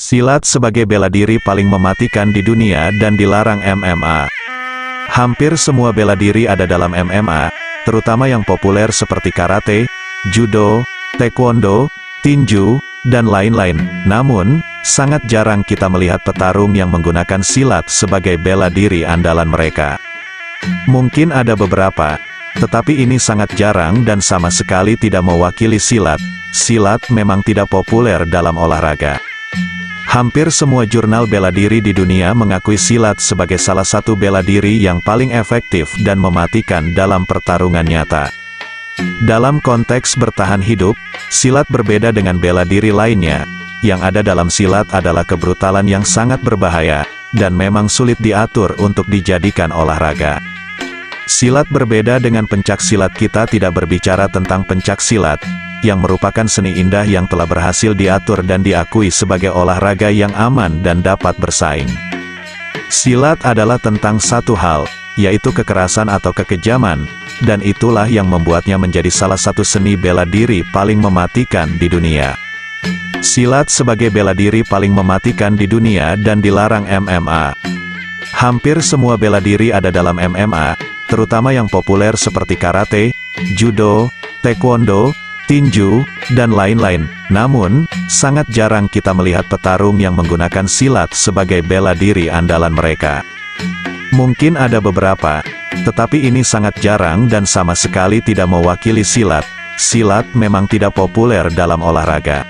Silat sebagai bela diri paling mematikan di dunia dan dilarang MMA. Hampir semua bela diri ada dalam MMA, terutama yang populer seperti karate, judo, taekwondo, tinju, dan lain-lain. Namun, sangat jarang kita melihat petarung yang menggunakan silat sebagai bela diri andalan mereka. Mungkin ada beberapa, tetapi ini sangat jarang dan sama sekali tidak mewakili silat. Silat memang tidak populer dalam olahraga. Hampir semua jurnal bela diri di dunia mengakui silat sebagai salah satu bela diri yang paling efektif dan mematikan dalam pertarungan nyata. Dalam konteks bertahan hidup, silat berbeda dengan bela diri lainnya. Yang ada dalam silat adalah kebrutalan yang sangat berbahaya, dan memang sulit diatur untuk dijadikan olahraga. Silat berbeda dengan pencak silat. Kita tidak berbicara tentang pencak silat, yang merupakan seni indah yang telah berhasil diatur dan diakui sebagai olahraga yang aman dan dapat bersaing. Silat adalah tentang satu hal, yaitu kekerasan atau kekejaman, dan itulah yang membuatnya menjadi salah satu seni bela diri paling mematikan di dunia. Silat sebagai bela diri paling mematikan di dunia dan dilarang MMA. Hampir semua bela diri ada dalam MMA, terutama yang populer seperti karate, judo, taekwondo, tinju, dan lain-lain. Namun, sangat jarang kita melihat petarung yang menggunakan silat sebagai bela diri andalan mereka. Mungkin ada beberapa, tetapi ini sangat jarang dan sama sekali tidak mewakili silat. Silat memang tidak populer dalam olahraga.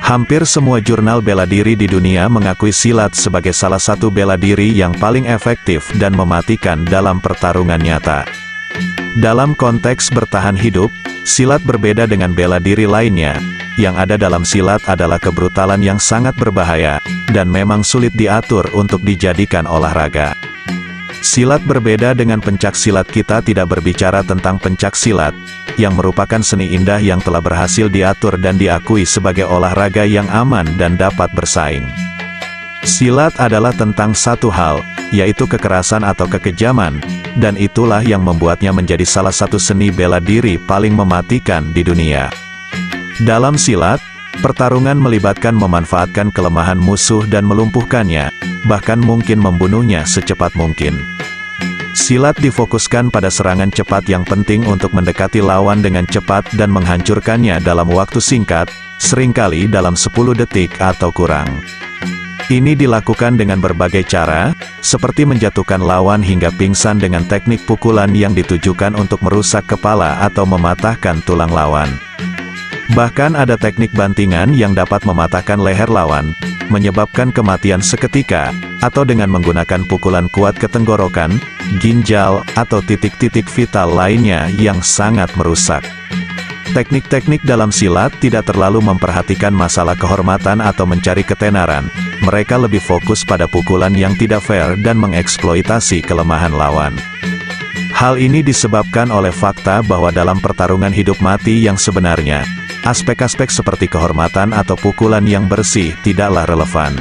Hampir semua jurnal bela diri di dunia mengakui silat sebagai salah satu bela diri yang paling efektif dan mematikan dalam pertarungan nyata. Dalam konteks bertahan hidup, silat berbeda dengan bela diri lainnya. Yang ada dalam silat adalah kebrutalan yang sangat berbahaya, dan memang sulit diatur untuk dijadikan olahraga. Silat berbeda dengan pencak silat. Kita tidak berbicara tentang pencak silat, yang merupakan seni indah yang telah berhasil diatur dan diakui sebagai olahraga yang aman dan dapat bersaing. Silat adalah tentang satu hal, yaitu kekerasan atau kekejaman, dan itulah yang membuatnya menjadi salah satu seni bela diri paling mematikan di dunia. Dalam silat, pertarungan melibatkan memanfaatkan kelemahan musuh dan melumpuhkannya, bahkan mungkin membunuhnya secepat mungkin. Silat difokuskan pada serangan cepat yang penting untuk mendekati lawan dengan cepat dan menghancurkannya dalam waktu singkat, seringkali dalam 10 detik atau kurang. Ini dilakukan dengan berbagai cara, seperti menjatuhkan lawan hingga pingsan dengan teknik pukulan yang ditujukan untuk merusak kepala atau mematahkan tulang lawan. Bahkan ada teknik bantingan yang dapat mematahkan leher lawan, menyebabkan kematian seketika, atau dengan menggunakan pukulan kuat ke tenggorokan, ginjal, atau titik-titik vital lainnya yang sangat merusak. Teknik-teknik dalam silat tidak terlalu memperhatikan masalah kehormatan atau mencari ketenaran. Mereka lebih fokus pada pukulan yang tidak fair dan mengeksploitasi kelemahan lawan. Hal ini disebabkan oleh fakta bahwa dalam pertarungan hidup mati yang sebenarnya, aspek-aspek seperti kehormatan atau pukulan yang bersih tidaklah relevan.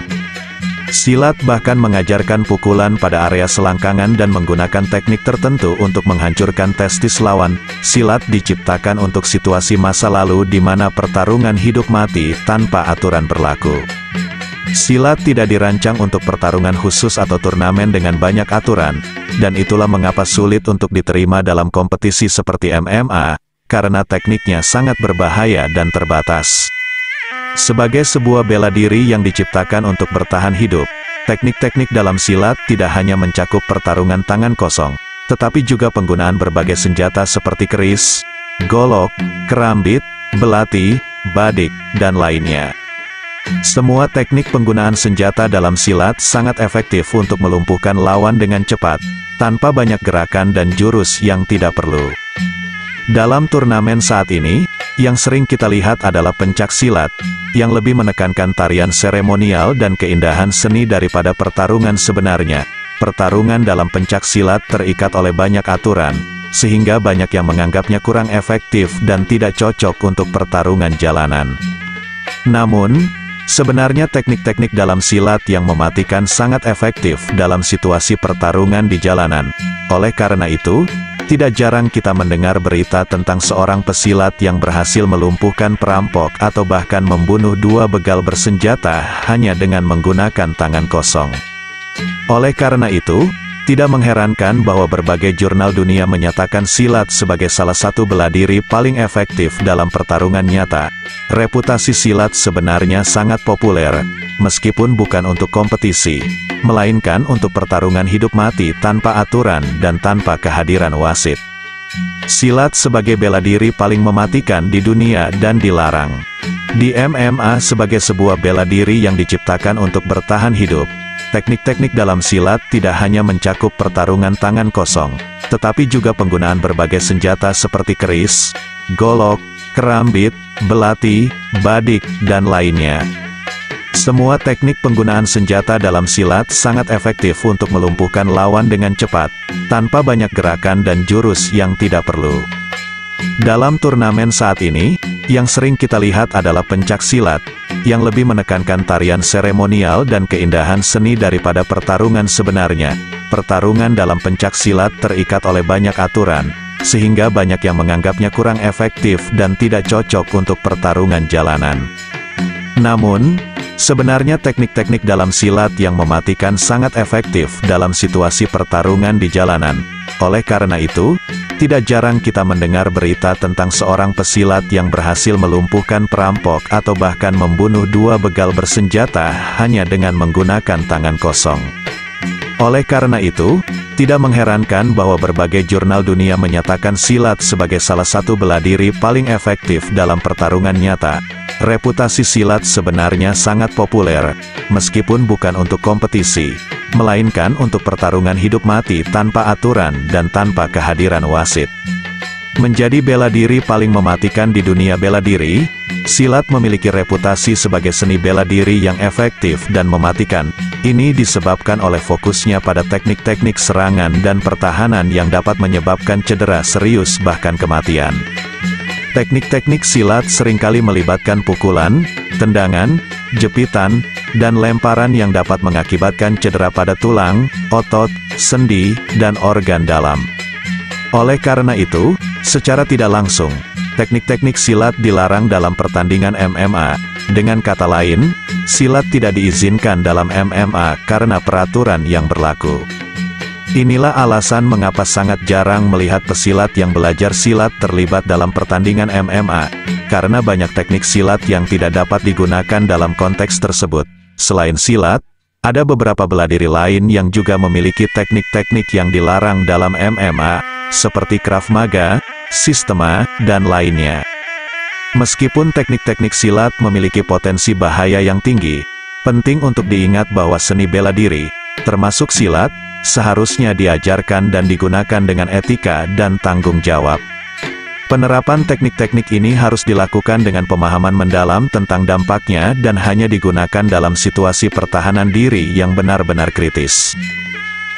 Silat bahkan mengajarkan pukulan pada area selangkangan dan menggunakan teknik tertentu untuk menghancurkan testis lawan. Silat diciptakan untuk situasi masa lalu di mana pertarungan hidup mati tanpa aturan berlaku. Silat tidak dirancang untuk pertarungan khusus atau turnamen dengan banyak aturan, dan itulah mengapa sulit untuk diterima dalam kompetisi seperti MMA, karena tekniknya sangat berbahaya dan terbatas. Sebagai sebuah bela diri yang diciptakan untuk bertahan hidup, teknik-teknik dalam silat tidak hanya mencakup pertarungan tangan kosong, tetapi juga penggunaan berbagai senjata seperti keris, golok, kerambit, belati, badik, dan lainnya. Semua teknik penggunaan senjata dalam silat sangat efektif untuk melumpuhkan lawan dengan cepat, tanpa banyak gerakan dan jurus yang tidak perlu. Dalam turnamen saat ini, yang sering kita lihat adalah pencak silat, yang lebih menekankan tarian seremonial dan keindahan seni daripada pertarungan sebenarnya. Pertarungan dalam pencak silat terikat oleh banyak aturan, sehingga banyak yang menganggapnya kurang efektif dan tidak cocok untuk pertarungan jalanan. Namun, sebenarnya teknik-teknik dalam silat yang mematikan sangat efektif dalam situasi pertarungan di jalanan. Oleh karena itu, tidak jarang kita mendengar berita tentang seorang pesilat yang berhasil melumpuhkan perampok atau bahkan membunuh 2 begal bersenjata hanya dengan menggunakan tangan kosong. Oleh karena itu, tidak mengherankan bahwa berbagai jurnal dunia menyatakan silat sebagai salah satu bela diri paling efektif dalam pertarungan nyata. Reputasi silat sebenarnya sangat populer, meskipun bukan untuk kompetisi, melainkan untuk pertarungan hidup mati tanpa aturan dan tanpa kehadiran wasit. Silat sebagai bela diri paling mematikan di dunia dan dilarang. Di MMA sebagai sebuah bela diri yang diciptakan untuk bertahan hidup, teknik-teknik dalam silat tidak hanya mencakup pertarungan tangan kosong, tetapi juga penggunaan berbagai senjata seperti keris, golok, kerambit, belati, badik, dan lainnya. Semua teknik penggunaan senjata dalam silat sangat efektif untuk melumpuhkan lawan dengan cepat, tanpa banyak gerakan dan jurus yang tidak perlu. Dalam turnamen saat ini, yang sering kita lihat adalah pencak silat, yang lebih menekankan tarian seremonial dan keindahan seni daripada pertarungan sebenarnya. Pertarungan dalam pencak silat terikat oleh banyak aturan, sehingga banyak yang menganggapnya kurang efektif dan tidak cocok untuk pertarungan jalanan. Namun, sebenarnya teknik-teknik dalam silat yang mematikan sangat efektif dalam situasi pertarungan di jalanan. Oleh karena itu, tidak jarang kita mendengar berita tentang seorang pesilat yang berhasil melumpuhkan perampok atau bahkan membunuh 2 begal bersenjata hanya dengan menggunakan tangan kosong. Oleh karena itu, tidak mengherankan bahwa berbagai jurnal dunia menyatakan silat sebagai salah satu bela diri paling efektif dalam pertarungan nyata. Reputasi silat sebenarnya sangat populer, meskipun bukan untuk kompetisi, melainkan untuk pertarungan hidup mati tanpa aturan dan tanpa kehadiran wasit. Menjadi bela diri paling mematikan di dunia bela diri, silat memiliki reputasi sebagai seni bela diri yang efektif dan mematikan. Ini disebabkan oleh fokusnya pada teknik-teknik serangan dan pertahanan yang dapat menyebabkan cedera serius bahkan kematian. Teknik-teknik silat seringkali melibatkan pukulan, tendangan, jepitan, dan lemparan yang dapat mengakibatkan cedera pada tulang, otot, sendi, dan organ dalam. Oleh karena itu, secara tidak langsung, teknik-teknik silat dilarang dalam pertandingan MMA. Dengan kata lain, silat tidak diizinkan dalam MMA karena peraturan yang berlaku. Inilah alasan mengapa sangat jarang melihat pesilat yang belajar silat terlibat dalam pertandingan MMA, karena banyak teknik silat yang tidak dapat digunakan dalam konteks tersebut. Selain silat, ada beberapa bela diri lain yang juga memiliki teknik-teknik yang dilarang dalam MMA, seperti Krav Maga, Sistema, dan lainnya. Meskipun teknik-teknik silat memiliki potensi bahaya yang tinggi, penting untuk diingat bahwa seni bela diri, termasuk silat, seharusnya diajarkan dan digunakan dengan etika dan tanggung jawab. Penerapan teknik-teknik ini harus dilakukan dengan pemahaman mendalam tentang dampaknya dan hanya digunakan dalam situasi pertahanan diri yang benar-benar kritis.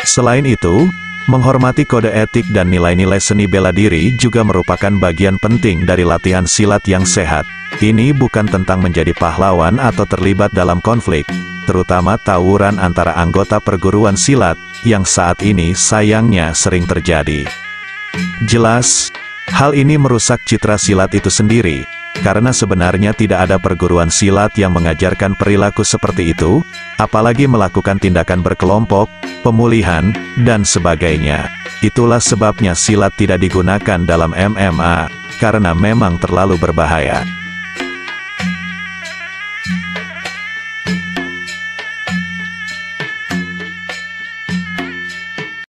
Selain itu, menghormati kode etik dan nilai-nilai seni bela diri juga merupakan bagian penting dari latihan silat yang sehat. Ini bukan tentang menjadi pahlawan atau terlibat dalam konflik, terutama tawuran antara anggota perguruan silat, yang saat ini sayangnya sering terjadi. Jelas, hal ini merusak citra silat itu sendiri, karena sebenarnya tidak ada perguruan silat yang mengajarkan perilaku seperti itu, apalagi melakukan tindakan berkelompok, pemulihan, dan sebagainya. Itulah sebabnya silat tidak digunakan dalam MMA, karena memang terlalu berbahaya.